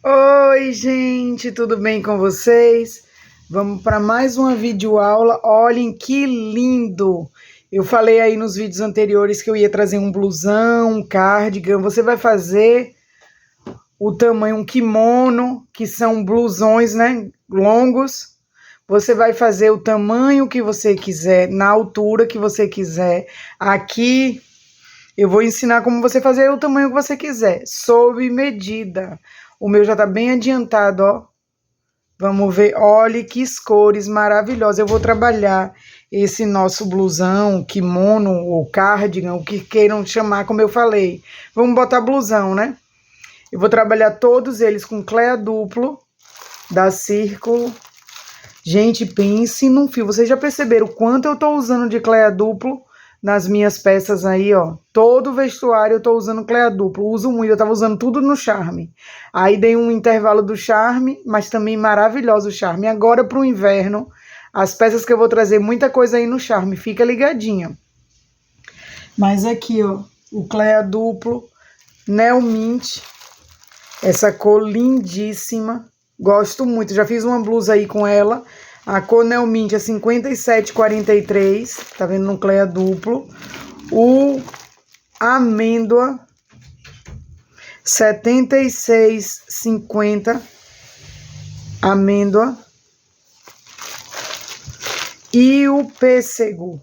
Oi, gente, tudo bem com vocês? Vamos para mais uma videoaula. Olhem que lindo! Eu falei aí nos vídeos anteriores que eu ia trazer um blusão, um cardigan. Você vai fazer o tamanho, um kimono, que são blusões, né, longos. Você vai fazer o tamanho que você quiser, na altura que você quiser. Aqui eu vou ensinar como você fazer o tamanho que você quiser, sob medida. O meu já tá bem adiantado, ó. Vamos ver, olha que cores maravilhosas. Eu vou trabalhar esse nosso blusão, kimono ou cardigan, o que queiram chamar, como eu falei. Vamos botar blusão, né? Eu vou trabalhar todos eles com cleia duplo, da Círculo. Gente, pense num fio. Vocês já perceberam o quanto eu tô usando de cleia duplo nas minhas peças aí, ó? Todo o vestuário eu tô usando cleia duplo. Uso muito, eu tava usando tudo no Charme. Aí dei um intervalo do Charme, mas também maravilhoso o Charme. Agora pro inverno, as peças que eu vou trazer, muita coisa aí no Charme. Fica ligadinha. Mas aqui, ó, o cleia duplo, Neo Mint. Essa cor lindíssima. Gosto muito, já fiz uma blusa aí com ela. A cor Neo Mint é 57,43, tá vendo, no cleia duplo. O amêndoa, 76,50, amêndoa. E o pêssego,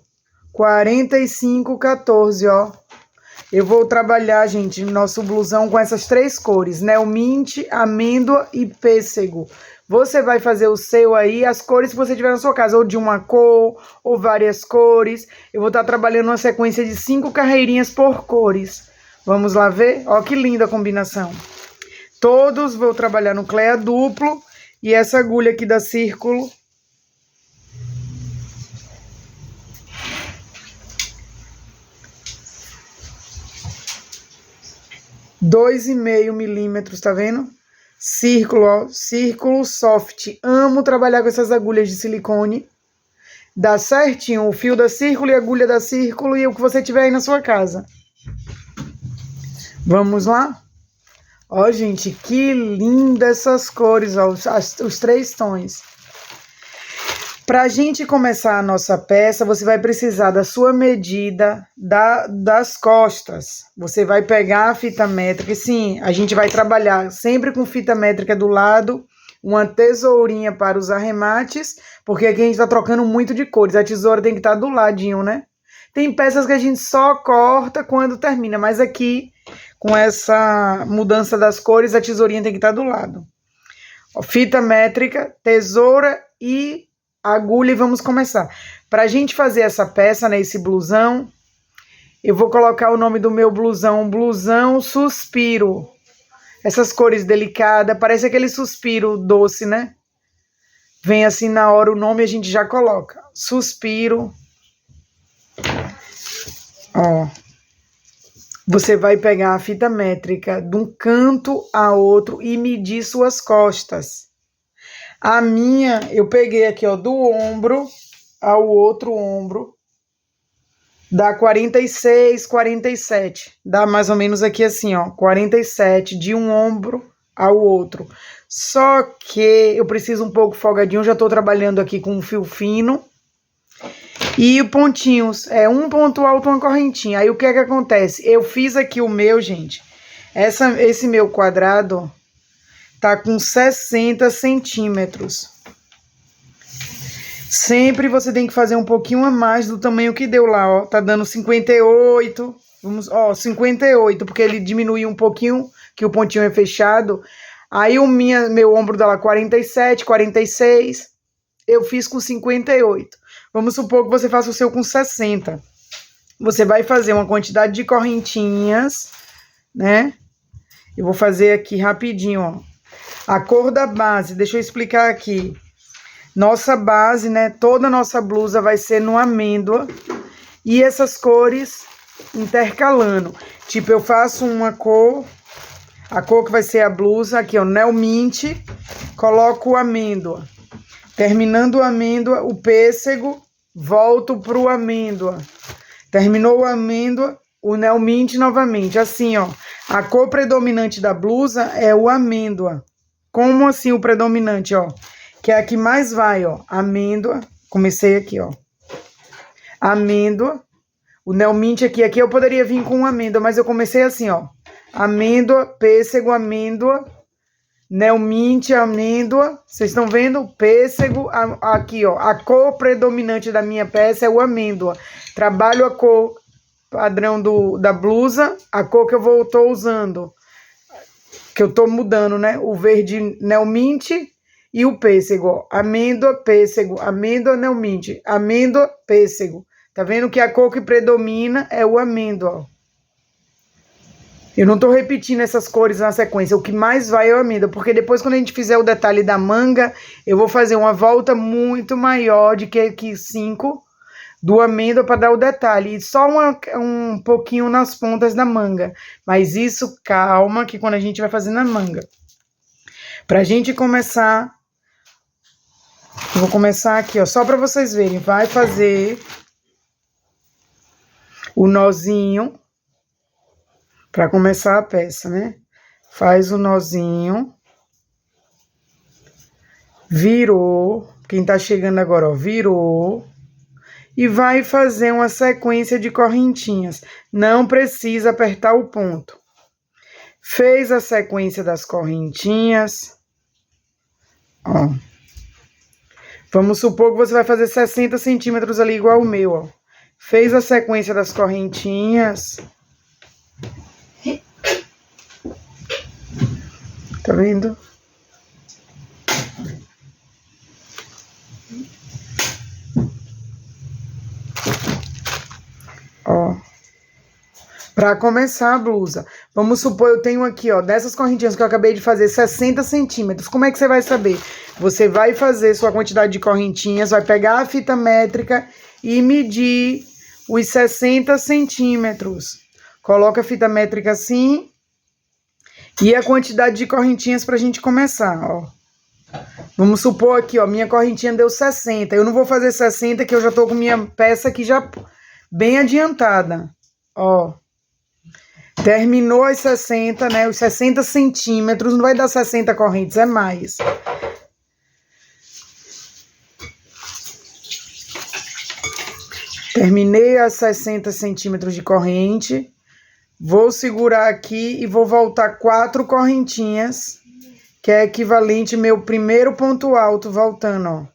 45,14, ó. Eu vou trabalhar, gente, nosso blusão com essas três cores, Neo Mint, amêndoa e pêssego. Você vai fazer o seu aí, as cores que você tiver na sua casa, ou de uma cor, ou várias cores. Eu vou estar trabalhando uma sequência de 5 carreirinhas por cores. Vamos lá ver? Ó que linda a combinação. Todos vou trabalhar no cleia duplo e essa agulha aqui da Círculo. Dois e meio milímetros, tá vendo? Círculo, ó, Círculo Soft. Amo trabalhar com essas agulhas de silicone. Dá certinho o fio da Círculo e a agulha da Círculo e o que você tiver aí na sua casa. Vamos lá? Ó, gente, que linda essas cores, ó, os três tons. Pra gente começar a nossa peça, você vai precisar da sua medida das costas. Você vai pegar a fita métrica, e sim, a gente vai trabalhar sempre com fita métrica do lado, uma tesourinha para os arremates, porque aqui a gente tá trocando muito de cores, a tesoura tem que estar do ladinho, né? Tem peças que a gente só corta quando termina, mas aqui, com essa mudança das cores, a tesourinha tem que estar do lado. Ó, fita métrica, tesoura e agulha e vamos começar. Pra gente fazer essa peça, né, esse blusão, eu vou colocar o nome do meu blusão, Blusão Suspiro. Essas cores delicadas, parece aquele suspiro doce, né? Vem assim na hora o nome, a gente já coloca. Suspiro. Ó. Você vai pegar a fita métrica de um canto a outro e medir suas costas. A minha, eu peguei aqui, ó, do ombro ao outro ombro, dá 46, 47. Dá mais ou menos aqui assim, ó, 47 de um ombro ao outro. Só que eu preciso um pouco folgadinho, já tô trabalhando aqui com um fio fino. E pontinhos, um ponto alto, uma correntinha. Aí o que é que acontece? Eu fiz aqui o meu, gente, esse meu quadrado tá com 60 centímetros. Sempre você tem que fazer um pouquinho a mais do tamanho que deu lá, ó. Tá dando 58, vamos, ó, 58, porque ele diminuiu um pouquinho, que o pontinho é fechado. Aí meu ombro dá lá 47, 46, eu fiz com 58. Vamos supor que você faça o seu com 60. Você vai fazer uma quantidade de correntinhas, né? Eu vou fazer aqui rapidinho, ó. A cor da base, deixa eu explicar aqui. Nossa base, né? Toda a nossa blusa vai ser no amêndoa. E essas cores intercalando. Tipo, eu faço uma cor, a cor que vai ser a blusa, aqui, ó, Neo Mint. Coloco o amêndoa. Terminando o amêndoa, o pêssego, volto pro amêndoa. Terminou o amêndoa, o Neo Mint novamente. Assim, ó. A cor predominante da blusa é o amêndoa. Como assim o predominante, ó? Que é a que mais vai, ó. Amêndoa. Comecei aqui, ó. Amêndoa. O Neomint aqui eu poderia vir com amêndoa, mas eu comecei assim, ó. Amêndoa, pêssego, amêndoa. Neomint, amêndoa. Vocês estão vendo? Pêssego. Aqui, ó. A cor predominante da minha peça é o amêndoa. Trabalho a cor padrão da blusa. A cor que eu tô usando. Que eu tô mudando, né? O verde Neomint e o pêssego, ó. Amêndoa, pêssego. Amêndoa, Neomint. Amêndoa, pêssego. Tá vendo que a cor que predomina é o amêndoa, ó. Eu não tô repetindo essas cores na sequência. O que mais vai é o amêndoa, porque depois quando a gente fizer o detalhe da manga, eu vou fazer uma volta muito maior de que 5 do amêndoa para dar o detalhe. E só um pouquinho nas pontas da manga. Mas isso, calma, que quando a gente vai fazer na manga. Pra gente começar, eu vou começar aqui, ó, só para vocês verem. Vai fazer o nozinho para começar a peça, né? Faz o nozinho. Virou. Quem tá chegando agora, ó, virou. E vai fazer uma sequência de correntinhas. Não precisa apertar o ponto. Fez a sequência das correntinhas. Ó. Vamos supor que você vai fazer 60 centímetros ali, igual o meu, ó. Fez a sequência das correntinhas. Tá vendo? Ó. Pra começar a blusa. Vamos supor, eu tenho aqui, ó, dessas correntinhas que eu acabei de fazer, 60 centímetros. Como é que você vai saber? Você vai fazer sua quantidade de correntinhas, vai pegar a fita métrica e medir os 60 centímetros. Coloca a fita métrica assim. E a quantidade de correntinhas pra gente começar, ó. Vamos supor aqui, ó, minha correntinha deu 60. Eu não vou fazer 60, que eu já tô com minha peça aqui já bem adiantada, ó. Terminou as 60, né? Os 60 centímetros, não vai dar 60 correntes, é mais. Terminei as 60 centímetros de corrente. Vou segurar aqui e vou voltar 4 correntinhas, que é equivalente ao meu primeiro ponto alto, voltando, ó.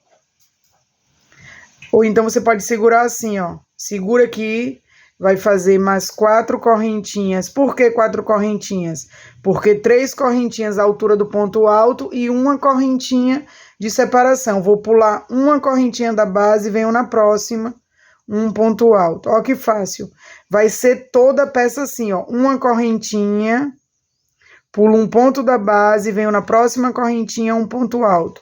Ou então você pode segurar assim, ó. Segura aqui, vai fazer mais 4 correntinhas. Por que 4 correntinhas? Porque 3 correntinhas à altura do ponto alto e uma correntinha de separação. Vou pular uma correntinha da base e venho na próxima. Um ponto alto. Ó que fácil. Vai ser toda a peça assim, ó. Uma correntinha, pulo um ponto da base, venho na próxima correntinha, um ponto alto.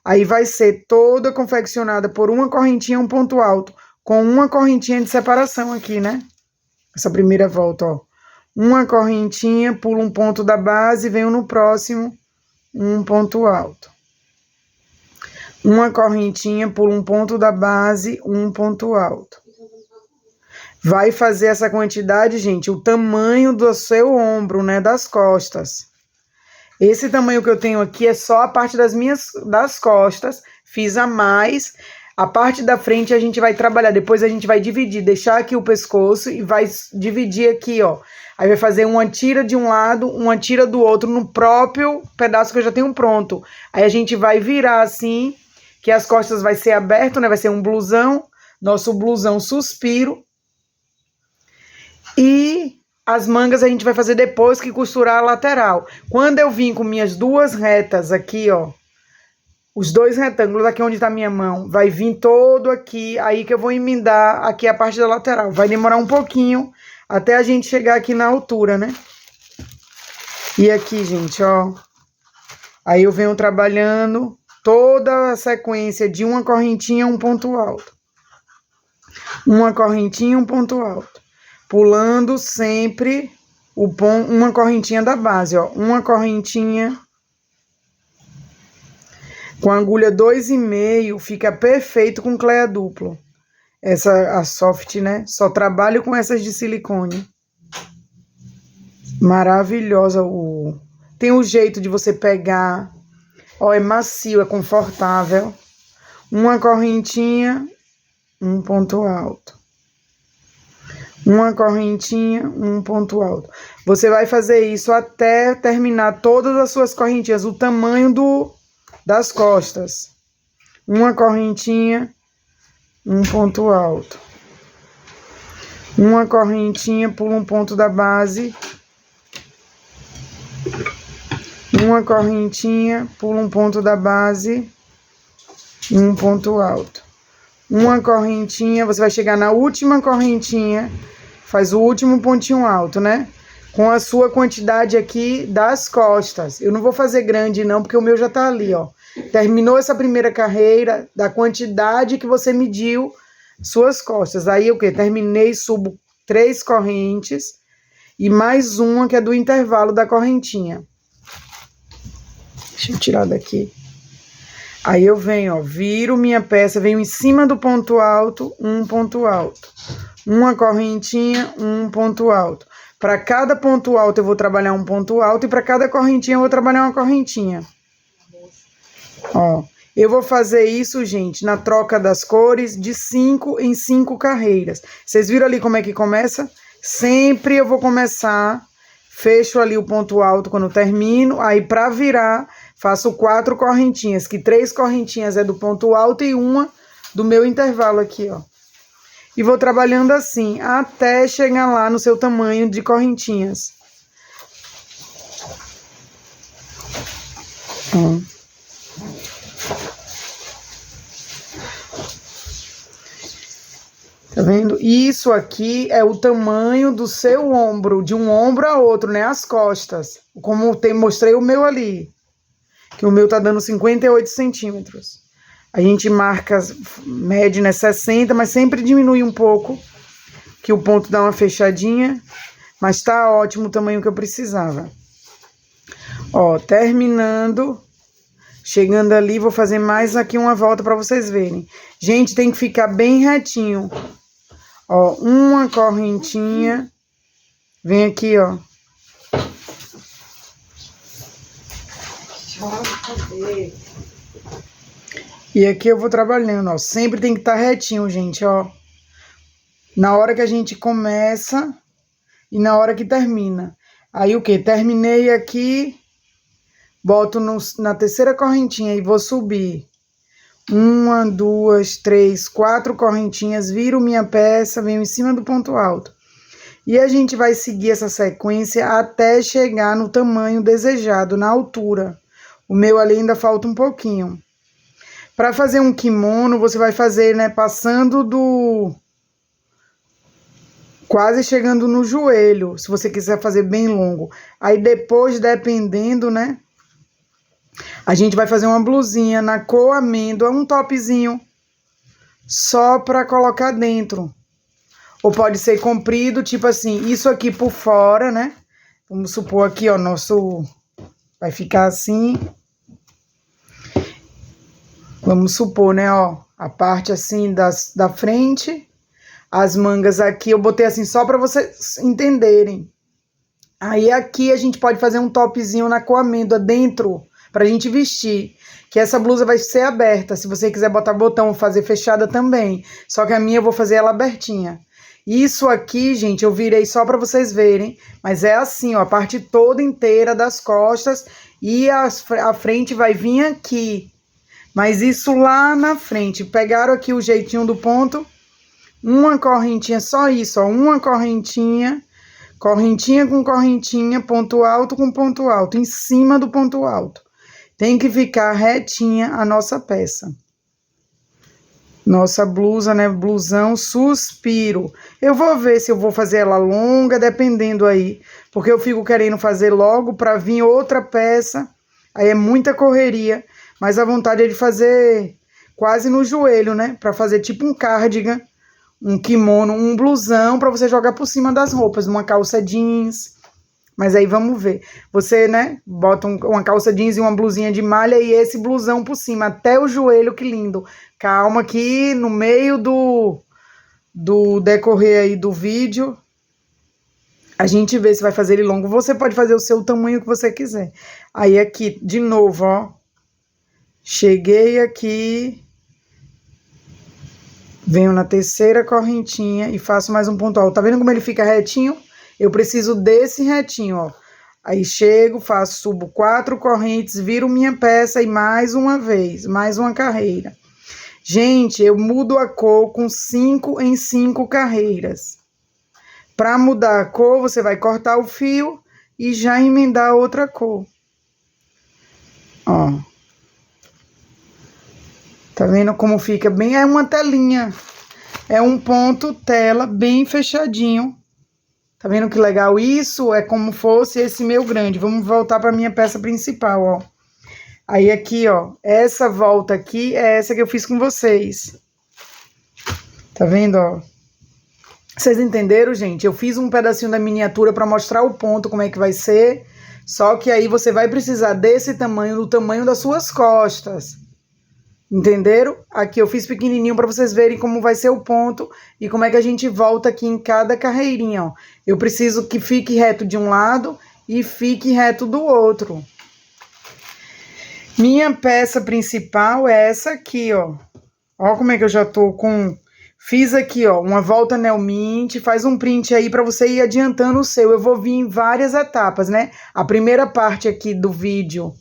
Aí vai ser toda confeccionada por uma correntinha, um ponto alto, com uma correntinha de separação aqui, né? Essa primeira volta, ó. Uma correntinha, pulo um ponto da base, venho no próximo, um ponto alto. Uma correntinha, pulo um ponto da base, um ponto alto. Vai fazer essa quantidade, gente, o tamanho do seu ombro, né, das costas. Esse tamanho que eu tenho aqui é só a parte das costas, fiz a mais. A parte da frente a gente vai trabalhar, depois a gente vai dividir, deixar aqui o pescoço e vai dividir aqui, ó. Aí vai fazer uma tira de um lado, uma tira do outro, no próprio pedaço que eu já tenho pronto. Aí a gente vai virar assim, que as costas vai ser aberto, né? Vai ser um blusão, nosso blusão suspiro. E as mangas a gente vai fazer depois que costurar a lateral. Quando eu vim com minhas duas retas aqui, ó, os dois retângulos aqui onde tá minha mão, vai vir todo aqui, aí que eu vou emendar aqui a parte da lateral. Vai demorar um pouquinho até a gente chegar aqui na altura, né? E aqui, gente, ó, aí eu venho trabalhando toda a sequência de uma correntinha, um ponto alto. Uma correntinha, um ponto alto. Pulando sempre uma correntinha da base, ó. Uma correntinha. Com a agulha 2,5 fica perfeito com cleia duplo. Essa, a soft, né? Só trabalho com essas de silicone. Maravilhosa. Tem o jeito de você pegar Ó, é macio, é confortável. Uma correntinha, um ponto alto. Uma correntinha, um ponto alto. Você vai fazer isso até terminar todas as suas correntinhas, o tamanho das costas. Uma correntinha, um ponto alto. Uma correntinha, pula um ponto da base. Uma correntinha, pula um ponto da base. Um ponto alto. Uma correntinha, você vai chegar na última correntinha, faz o último pontinho alto, né? Com a sua quantidade aqui das costas. Eu não vou fazer grande não, porque o meu já tá ali, ó. Terminou essa primeira carreira da quantidade que você mediu suas costas. Aí o que? Terminei, subo 3 correntes e mais uma que é do intervalo da correntinha. Deixa eu tirar daqui. Aí eu venho, ó, viro minha peça, venho em cima do ponto alto, um ponto alto. Uma correntinha, um ponto alto. Para cada ponto alto eu vou trabalhar um ponto alto e para cada correntinha eu vou trabalhar uma correntinha. Ó, eu vou fazer isso, gente, na troca das cores de 5 em 5 carreiras. Vocês viram ali como é que começa? Sempre eu vou começar, fecho ali o ponto alto quando termino, aí para virar, faço 4 correntinhas, que 3 correntinhas é do ponto alto e uma do meu intervalo aqui, ó. E vou trabalhando assim, até chegar lá no seu tamanho de correntinhas. Ó. Tá vendo? Isso aqui é o tamanho do seu ombro, de um ombro a outro, né? As costas. Como mostrei o meu ali. Que o meu tá dando 58 centímetros. A gente marca, mede, né? 60, mas sempre diminui um pouco. Que o ponto dá uma fechadinha. Mas tá ótimo o tamanho que eu precisava. Ó, terminando. Chegando ali, vou fazer mais aqui uma volta pra vocês verem. Gente, tem que ficar bem retinho. Ó, uma correntinha. Vem aqui, ó. E aqui eu vou trabalhando, ó. Sempre tem que estar retinho, gente, ó. Na hora que a gente começa e na hora que termina. Aí o que? Terminei aqui, boto na terceira correntinha e vou subir. 1, 2, 3, 4 correntinhas, viro minha peça, venho em cima do ponto alto. E a gente vai seguir essa sequência até chegar no tamanho desejado, na altura. O meu ali ainda falta um pouquinho. Para fazer um kimono, você vai fazer, né, passando quase chegando no joelho, se você quiser fazer bem longo. Aí depois, dependendo, né, a gente vai fazer uma blusinha na cor amêndoa, um topzinho, só para colocar dentro. Ou pode ser comprido, tipo assim, isso aqui por fora, né? Vamos supor aqui, ó, nosso... Vai ficar assim. Vamos supor, né, ó, a parte assim da frente, as mangas aqui, eu botei assim só para vocês entenderem. Aí aqui a gente pode fazer um topzinho na cor amêndoa dentro, pra gente vestir, que essa blusa vai ser aberta, se você quiser botar botão, fazer fechada também, só que a minha eu vou fazer ela abertinha. Isso aqui, gente, eu virei só pra vocês verem, mas é assim, ó, a parte toda inteira das costas e a frente vai vir aqui, mas isso lá na frente. Pegaram aqui o jeitinho do ponto, uma correntinha, só isso, ó, uma correntinha, correntinha com correntinha, ponto alto com ponto alto, em cima do ponto alto. Tem que ficar retinha a nossa peça. Nossa blusa, né? Blusão Suspiro. Eu vou ver se eu vou fazer ela longa, dependendo aí. Porque eu fico querendo fazer logo para vir outra peça. Aí é muita correria. Mas a vontade é de fazer quase no joelho, né? Para fazer tipo um cardigan, um kimono, um blusão para você jogar por cima das roupas. Uma calça jeans. Mas aí vamos ver. Você, né, bota uma calça jeans e uma blusinha de malha e esse blusão por cima, até o joelho, que lindo. Calma que no meio do decorrer aí do vídeo, a gente vê se vai fazer ele longo. Você pode fazer o seu tamanho que você quiser. Aí aqui, de novo, ó. Cheguei aqui, venho na terceira correntinha e faço mais um ponto alto. Tá vendo como ele fica retinho? Eu preciso desse retinho, ó. Aí chego, subo 4 correntes, viro minha peça e mais uma vez, mais uma carreira. Gente, eu mudo a cor com 5 em 5 carreiras. Para mudar a cor, você vai cortar o fio e já emendar outra cor. Ó. Tá vendo como fica bem? É uma telinha. É um ponto tela bem fechadinho. Tá vendo que legal? Isso é como fosse esse meu grande. Vamos voltar para minha peça principal, ó. Aí aqui, ó, essa volta aqui é essa que eu fiz com vocês. Tá vendo, ó? Vocês entenderam, gente? Eu fiz um pedacinho da miniatura para mostrar o ponto, como é que vai ser. Só que aí você vai precisar desse tamanho, do tamanho das suas costas. Entenderam? Aqui eu fiz pequenininho para vocês verem como vai ser o ponto e como é que a gente volta aqui em cada carreirinha, ó. Eu preciso que fique reto de um lado e fique reto do outro. Minha peça principal é essa aqui, ó. Ó como é que eu já tô com... Fiz aqui, ó, uma volta Neo Mint, faz um print aí para você ir adiantando o seu. Eu vou vir em várias etapas, né? A primeira parte aqui do vídeo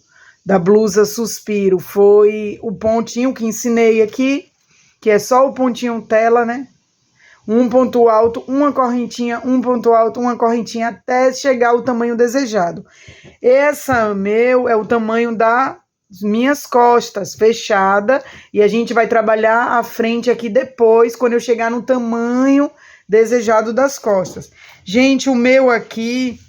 da blusa Suspiro foi o pontinho que ensinei aqui, que é só o pontinho tela, né? Um ponto alto, uma correntinha, um ponto alto, uma correntinha, até chegar ao tamanho desejado. Essa meu é o tamanho das minhas costas, fechada, e a gente vai trabalhar a frente aqui depois, quando eu chegar no tamanho desejado das costas. Gente, o meu aqui,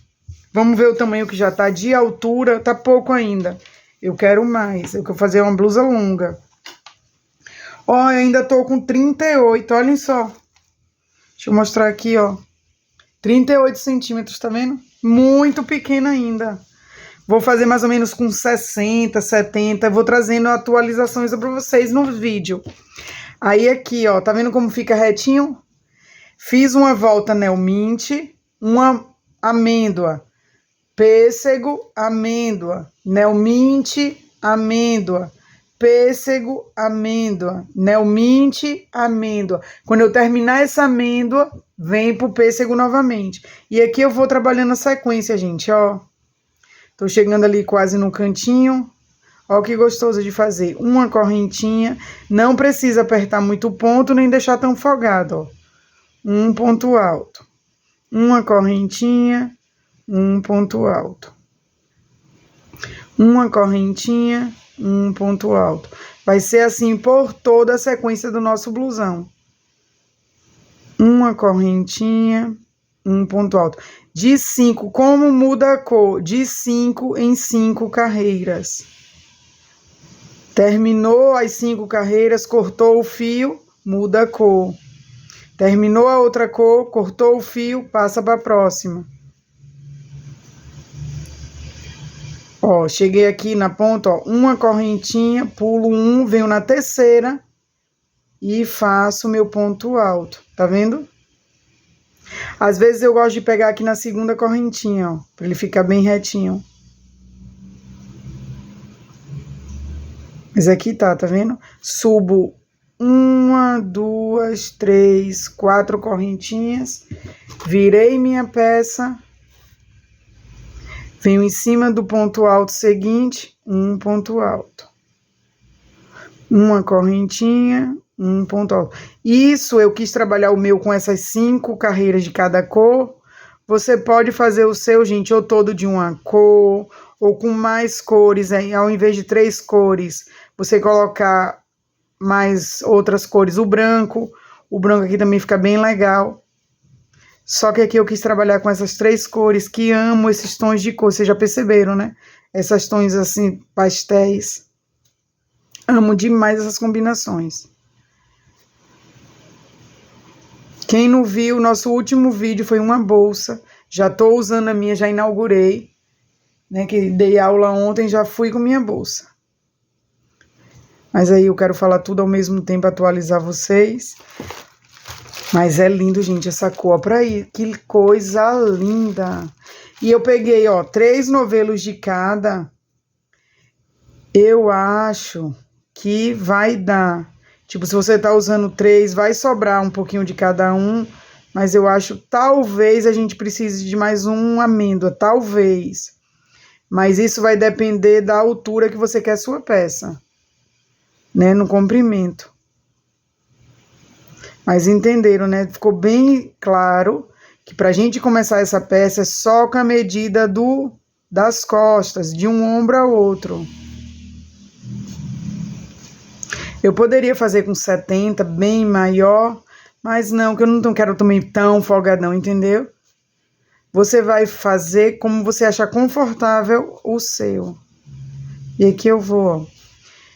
vamos ver o tamanho que já tá de altura, tá pouco ainda. Eu quero mais, eu quero fazer uma blusa longa. Ó, eu ainda tô com 38, olhem só. Deixa eu mostrar aqui, ó. 38 centímetros, tá vendo? Muito pequena ainda. Vou fazer mais ou menos com 60, 70. Vou trazendo atualizações para vocês no vídeo. Aí aqui, ó, tá vendo como fica retinho? Fiz uma volta Neo Mint, uma amêndoa, pêssego, amêndoa, Neo Mint, amêndoa, pêssego, amêndoa, Neo Mint, amêndoa. Quando eu terminar essa amêndoa, vem pro pêssego novamente. E aqui eu vou trabalhando a sequência, gente, ó. Tô chegando ali quase no cantinho. Ó que gostoso de fazer. Uma correntinha. Não precisa apertar muito o ponto, nem deixar tão folgado, ó. Um ponto alto. Uma correntinha. Um ponto alto. Uma correntinha. Um ponto alto. Vai ser assim por toda a sequência do nosso blusão. Uma correntinha. Um ponto alto. De 5, como muda a cor? De 5 em 5 carreiras. Terminou as 5 carreiras, cortou o fio, muda a cor. Terminou a outra cor, cortou o fio, passa para a próxima. Ó, cheguei aqui na ponta, ó, uma correntinha, pulo um, venho na terceira e faço meu ponto alto. Tá vendo? Às vezes eu gosto de pegar aqui na segunda correntinha, ó, pra ele ficar bem retinho. Mas aqui tá vendo? Subo 1, 2, 3, 4 correntinhas, virei minha peça, venho em cima do ponto alto seguinte, um ponto alto. Uma correntinha, um ponto alto. Isso eu quis trabalhar o meu com essas 5 carreiras de cada cor. Você pode fazer o seu, gente, ou todo de uma cor, ou com mais cores, aí, ao invés de 3 cores, você colocar mais outras cores. O branco aqui também fica bem legal. Só que aqui eu quis trabalhar com essas 3 cores, que amo esses tons de cor, vocês já perceberam, né? Essas tons assim, pastéis. Amo demais essas combinações. Quem não viu, nosso último vídeo foi uma bolsa. Já tô usando a minha, já inaugurei. Né, que dei aula ontem, já fui com minha bolsa. Mas aí eu quero falar tudo ao mesmo tempo, atualizar vocês. Mas é lindo, gente, essa cor. Pra aí, que coisa linda. E eu peguei, ó, 3 novelos de cada. Eu acho aqui vai dar. Tipo, se você tá usando 3, vai sobrar um pouquinho de cada um, mas eu acho talvez a gente precise de mais uma amêndoa, talvez. Mas isso vai depender da altura que você quer a sua peça, né, no comprimento. Mas entenderam, né? Ficou bem claro que pra gente começar essa peça é só com a medida das costas, de um ombro ao outro. Eu poderia fazer com 70, bem maior, mas não, que eu não quero também tão folgadão, entendeu? Você vai fazer como você achar confortável o seu. E aqui eu vou, ó.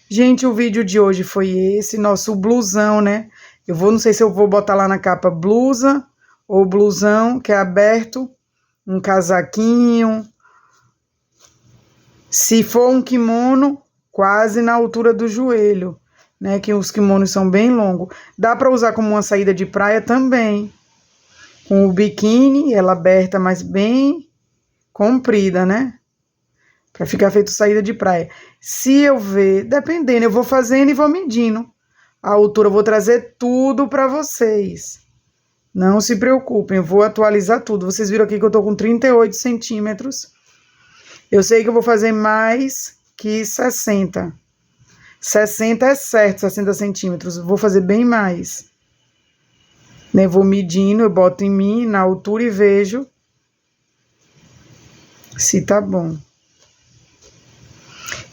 Gente, o vídeo de hoje foi esse, nosso blusão, né? Não sei se eu vou botar lá na capa blusa ou blusão, que é aberto, um casaquinho. Se for um kimono, quase na altura do joelho, né? Que os kimonos são bem longos. Dá para usar como uma saída de praia também. Com o biquíni, ela aberta, mas bem comprida, né? Para ficar feito saída de praia. Se eu ver, dependendo, eu vou fazendo e vou medindo. A altura eu vou trazer tudo para vocês. Não se preocupem, eu vou atualizar tudo. Vocês viram aqui que eu tô com 38 centímetros. Eu sei que eu vou fazer mais que 60. 60 é certo, 60 centímetros. Vou fazer bem mais. Né? Vou medindo, eu boto em mim, na altura e vejo se tá bom.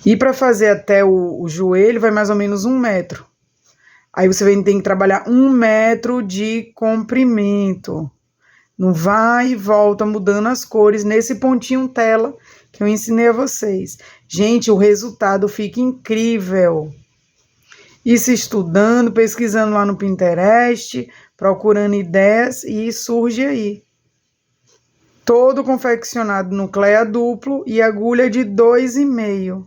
E para fazer até o joelho, vai mais ou menos 1 metro. Aí você tem que trabalhar 1 metro de comprimento. Não vai e volta mudando as cores nesse pontinho tela que eu ensinei a vocês. Gente, o resultado fica incrível. Isso estudando, pesquisando lá no Pinterest, procurando ideias e surge aí. Todo confeccionado no cleia duplo e agulha de 2,5.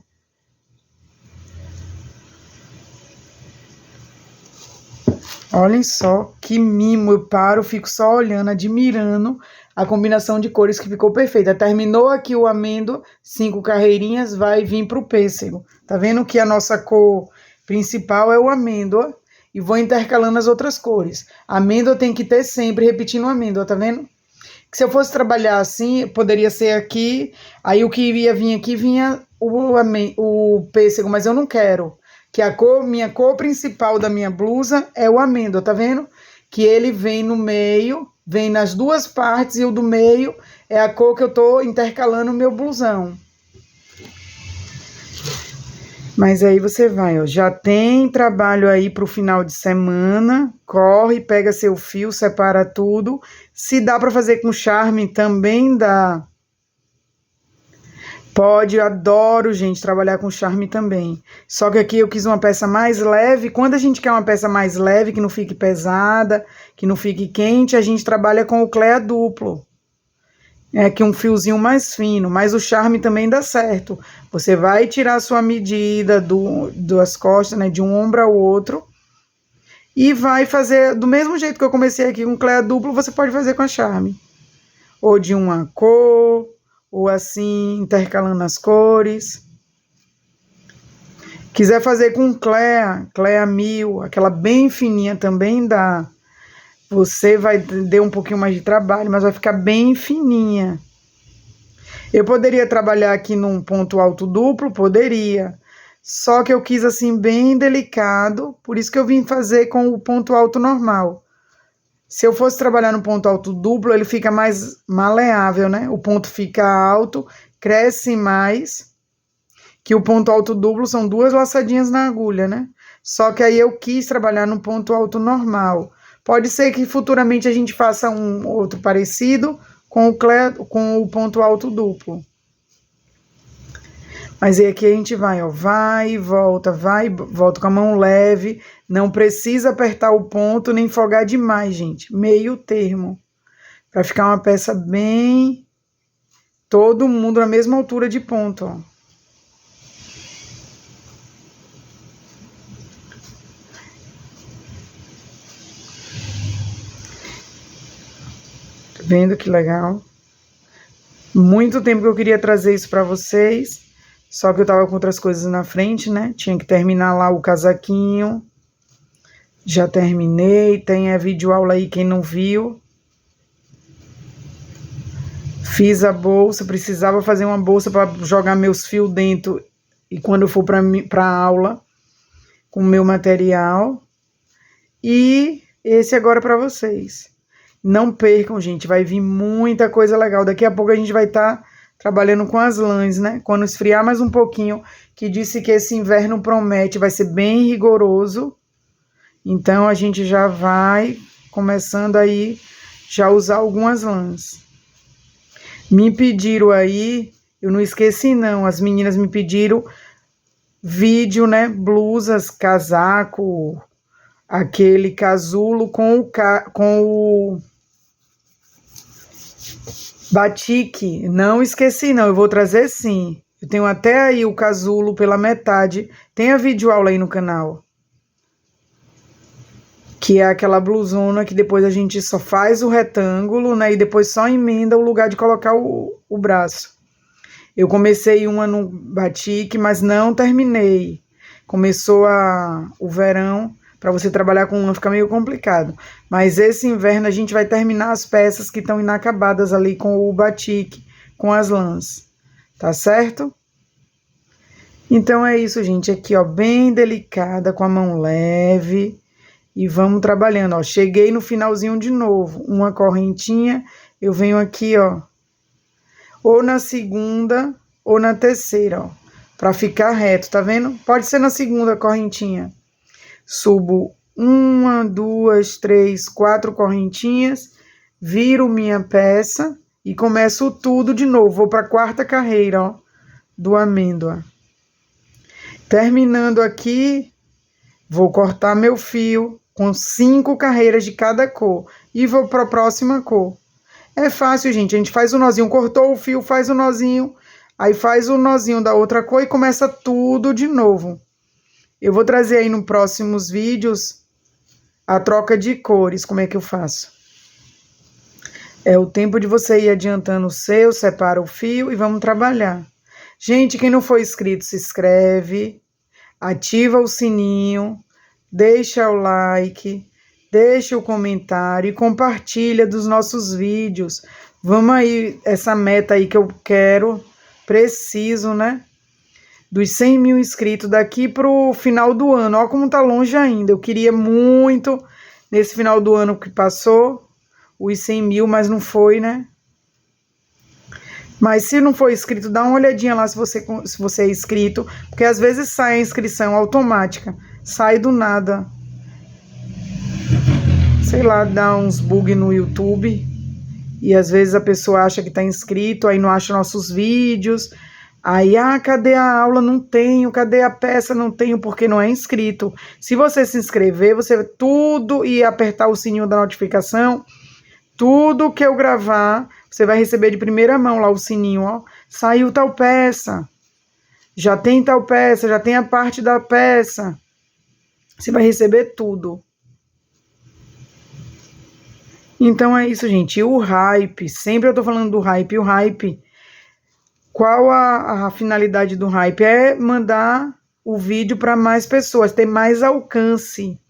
Olhem só que mimo, eu paro, fico só olhando, admirando a combinação de cores que ficou perfeita. Terminou aqui o amêndoa, 5 carreirinhas, vai vir pro pêssego. Tá vendo que a nossa cor principal é o amêndoa e vou intercalando as outras cores. A amêndoa tem que ter sempre, repetindo a amêndoa, tá vendo? Que se eu fosse assim, poderia ser aqui, aí o que ia vir aqui vinha o pêssego, mas eu não quero. Que minha cor principal da minha blusa é o amêndoa, tá vendo? Que ele vem no meio, vem nas duas partes e o do meio é a cor que eu tô intercalando o meu blusão. Mas aí você vai, ó, já tem trabalho aí pro final de semana, corre, pega seu fio, separa tudo. Se dá para fazer com charme, também dá. Pode, eu adoro, gente, trabalhar com charme também. Só que aqui eu quis uma peça mais leve. Quando a gente quer uma peça mais leve, que não fique pesada, que não fique quente, a gente trabalha com o cleia duplo. É aqui um fiozinho mais fino, mas o charme também dá certo. Você vai tirar a sua medida das costas, né, de um ombro ao outro, e vai fazer do mesmo jeito que eu comecei aqui com cleia duplo, você pode fazer com a charme. Ou de uma cor, ou assim, intercalando as cores. Quiser fazer com cleia 1000, aquela bem fininha também dá. Você vai ter um pouquinho mais de trabalho, mas vai ficar bem fininha. Eu poderia trabalhar aqui num ponto alto duplo? Poderia. Só que eu quis assim bem delicado, por isso que eu vim fazer com o ponto alto normal. Se eu fosse trabalhar no ponto alto duplo, ele fica mais maleável, né? O ponto fica alto, cresce mais, que o ponto alto duplo são 2 laçadinhas na agulha, né? Só que aí eu quis trabalhar no ponto alto normal. Pode ser que futuramente a gente faça um outro parecido com o ponto alto duplo. Mas aí aqui a gente vai, ó, vai e volta com a mão leve. Não precisa apertar o ponto nem folgar demais, gente. Meio termo. Pra ficar uma peça bem... todo mundo na mesma altura de ponto, ó. Tá vendo que legal? Muito tempo que eu queria trazer isso pra vocês. Só que eu tava com outras coisas na frente, né? Tinha que terminar lá o casaquinho. Já terminei. Tem a videoaula aí, quem não viu. Fiz a bolsa, precisava fazer uma bolsa para jogar meus fios dentro e quando eu for para aula com o meu material. E esse agora para vocês. Não percam, gente, vai vir muita coisa legal. Daqui a pouco a gente vai estar trabalhando com as lãs, né? Quando esfriar mais um pouquinho, que disse que esse inverno promete, vai ser bem rigoroso. Então a gente já vai começando aí já usar algumas lãs. Me pediram aí, eu não esqueci não, as meninas me pediram vídeo, né? Blusas, casaco, aquele casulo com o batique. Não esqueci não, eu vou trazer sim. Eu tenho até aí o casulo pela metade. Tem a videoaula aí no canal. Que é aquela blusona que depois a gente só faz o retângulo, né? E depois só emenda o lugar de colocar o braço. Eu comecei uma no batique, mas não terminei. Começou o verão, para você trabalhar com uma fica meio complicado. Mas esse inverno a gente vai terminar as peças que estão inacabadas ali com o batique, com as lãs. Tá certo? Então é isso, gente. Aqui, ó, bem delicada, com a mão leve. E vamos trabalhando, ó. Cheguei no finalzinho de novo. Uma correntinha, eu venho aqui, ó. Ou na segunda, ou na terceira, ó. Pra ficar reto, tá vendo? Pode ser na segunda correntinha. Subo 1, 2, 3, 4 correntinhas. Viro minha peça e começo tudo de novo. Vou pra quarta carreira, ó. Do amêndoa. Terminando aqui, vou cortar meu fio com 5 carreiras de cada cor. E vou para a próxima cor. É fácil, gente. A gente faz o nozinho. Cortou o fio, faz o nozinho. Aí faz o nozinho da outra cor e começa tudo de novo. Eu vou trazer aí nos próximos vídeos a troca de cores. Como é que eu faço? É o tempo de você ir adiantando o seu. Separa o fio e vamos trabalhar. Gente, quem não for inscrito, se inscreve. Ativa o sininho. Deixa o like, deixa o comentário e compartilha dos nossos vídeos. Vamos aí, essa meta aí que eu quero, preciso, né? Dos 100 mil inscritos daqui pro final do ano. Olha como tá longe ainda. Eu queria muito, nesse final do ano que passou, os 100 mil, mas não foi, né? Mas se não for inscrito, dá uma olhadinha lá se você é inscrito, porque às vezes sai a inscrição automática. Sai do nada. Sei lá, dá uns bugs no YouTube. E às vezes a pessoa acha que tá inscrito, aí não acha nossos vídeos. Aí, cadê a aula? Não tenho. Cadê a peça? Não tenho, porque não é inscrito. Se você se inscrever, você tudo e apertar o sininho da notificação, tudo que eu gravar, você vai receber de primeira mão lá o sininho, ó. Saiu tal peça. Já tem tal peça, já tem a parte da peça. Você vai receber tudo. Então é isso, gente. E o hype, sempre eu tô falando do hype. O hype, qual a finalidade do hype? É mandar o vídeo para mais pessoas, ter mais alcance.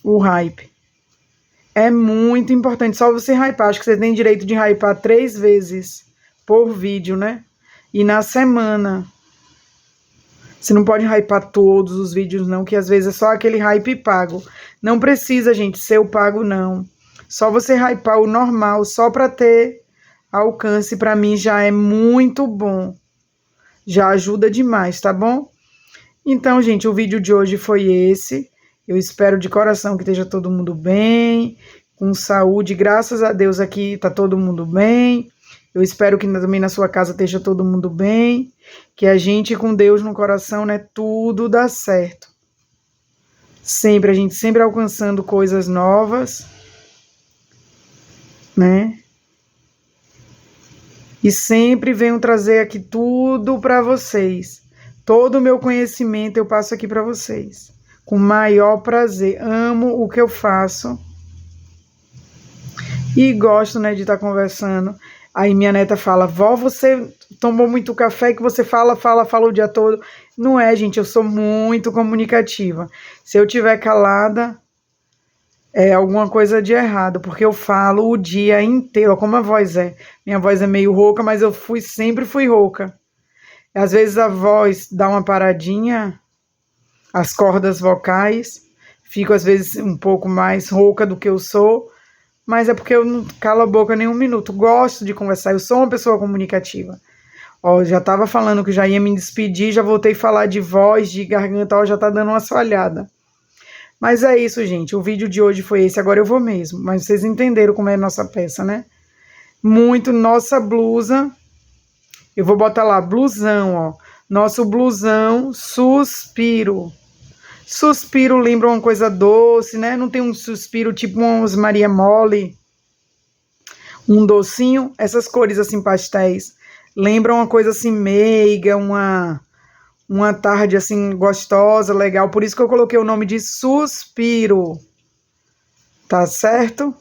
O hype. É muito importante. Só você hypar. Acho que você tem direito de hypar 3 vezes por vídeo, né? E na semana. Você não pode hypar todos os vídeos, não, que às vezes é só aquele hype pago. Não precisa, gente, ser o pago, não. Só você hypar o normal, só para ter alcance, para mim já é muito bom. Já ajuda demais, tá bom? Então, gente, o vídeo de hoje foi esse. Eu espero de coração que esteja todo mundo bem, com saúde. Graças a Deus aqui tá todo mundo bem. Eu espero que também na sua casa esteja todo mundo bem, que a gente com Deus no coração, né, tudo dá certo. Sempre, a gente sempre alcançando coisas novas, né? E sempre venho trazer aqui tudo para vocês. Todo o meu conhecimento eu passo aqui para vocês. Com o maior prazer. Amo o que eu faço. E gosto, né, de estar conversando. Aí minha neta fala, vó, você tomou muito café que você fala o dia todo. Não é, gente, eu sou muito comunicativa. Se eu tiver calada, é alguma coisa de errado, porque eu falo o dia inteiro, como a voz é. Minha voz é meio rouca, mas eu sempre fui rouca. Às vezes a voz dá uma paradinha, as cordas vocais, fico às vezes um pouco mais rouca do que eu sou, mas é porque eu não calo a boca nem um minuto. Gosto de conversar, eu sou uma pessoa comunicativa. Ó, já tava falando que já ia me despedir, já voltei a falar de voz, de garganta, ó, já tá dando uma falhada. Mas é isso, gente, o vídeo de hoje foi esse, agora eu vou mesmo. Mas vocês entenderam como é a nossa peça, né? Muito, nossa blusa, eu vou botar lá, blusão, ó. Nosso blusão, suspiro. Suspiro lembra uma coisa doce, né? Não tem um suspiro tipo uns Maria Mole, um docinho. Essas cores assim pastéis lembram uma coisa assim meiga, uma tarde assim gostosa, legal. Por isso que eu coloquei o nome de suspiro. Tá certo?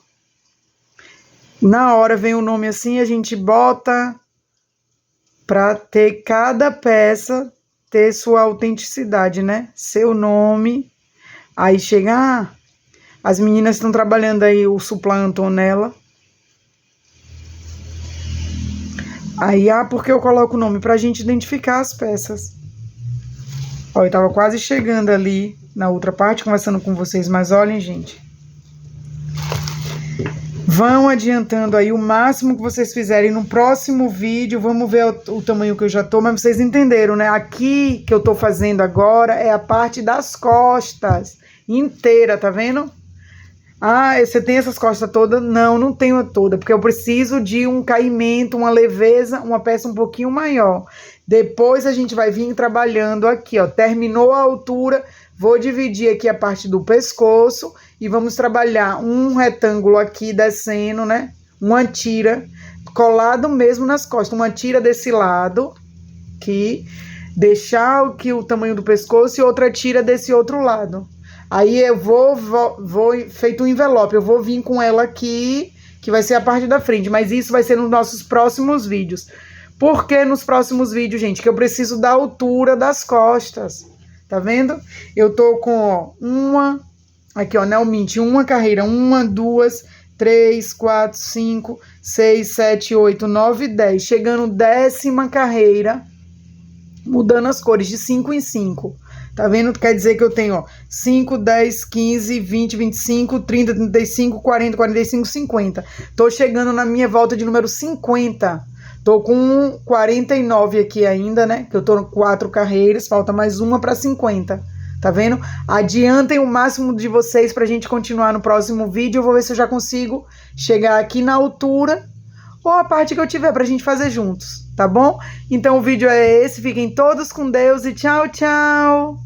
Na hora vem o nome assim, a gente bota para ter cada peça ter sua autenticidade, né? Seu nome. Aí chega, as meninas estão trabalhando aí o suplanto nela. Aí, porque eu coloco o nome? Pra gente identificar as peças. Ó, eu tava quase chegando ali na outra parte, conversando com vocês, mas olhem, gente. Vão adiantando aí o máximo que vocês fizerem no próximo vídeo. Vamos ver o tamanho que eu já tô, mas vocês entenderam, né? Aqui que eu tô fazendo agora é a parte das costas inteira, tá vendo? Ah, você tem essas costas todas? Não, não tenho toda, porque eu preciso de um caimento, uma leveza, uma peça um pouquinho maior. Depois a gente vai vir trabalhando aqui, ó. Terminou a altura, vou dividir aqui a parte do pescoço e vamos trabalhar um retângulo aqui descendo, né? Uma tira colado mesmo nas costas, uma tira desse lado aqui, deixar aqui o tamanho do pescoço e outra tira desse outro lado. Aí eu vou feito um envelope, eu vou vir com ela aqui, que vai ser a parte da frente, mas isso vai ser nos nossos próximos vídeos. Por que nos próximos vídeos, gente? Que eu preciso da altura das costas, tá vendo? Eu tô com, ó, aqui, ó, Nelmint, uma carreira, 1, 2, 3, 4, 5, 6, 7, 8, 9, 10, chegando 10ª carreira, mudando as cores de 5 em 5. Tá vendo? Quer dizer que eu tenho, ó, 5, 10, 15, 20, 25, 30, 35, 40, 45, 50. Tô chegando na minha volta de número 50. Tô com 49 aqui ainda, né? Que eu tô com 4 carreiras, falta mais uma para 50. Tá vendo? Adiantem o máximo de vocês pra gente continuar no próximo vídeo. Eu vou ver se eu já consigo chegar aqui na altura ou a parte que eu tiver pra gente fazer juntos, tá bom? Então o vídeo é esse. Fiquem todos com Deus e tchau, tchau!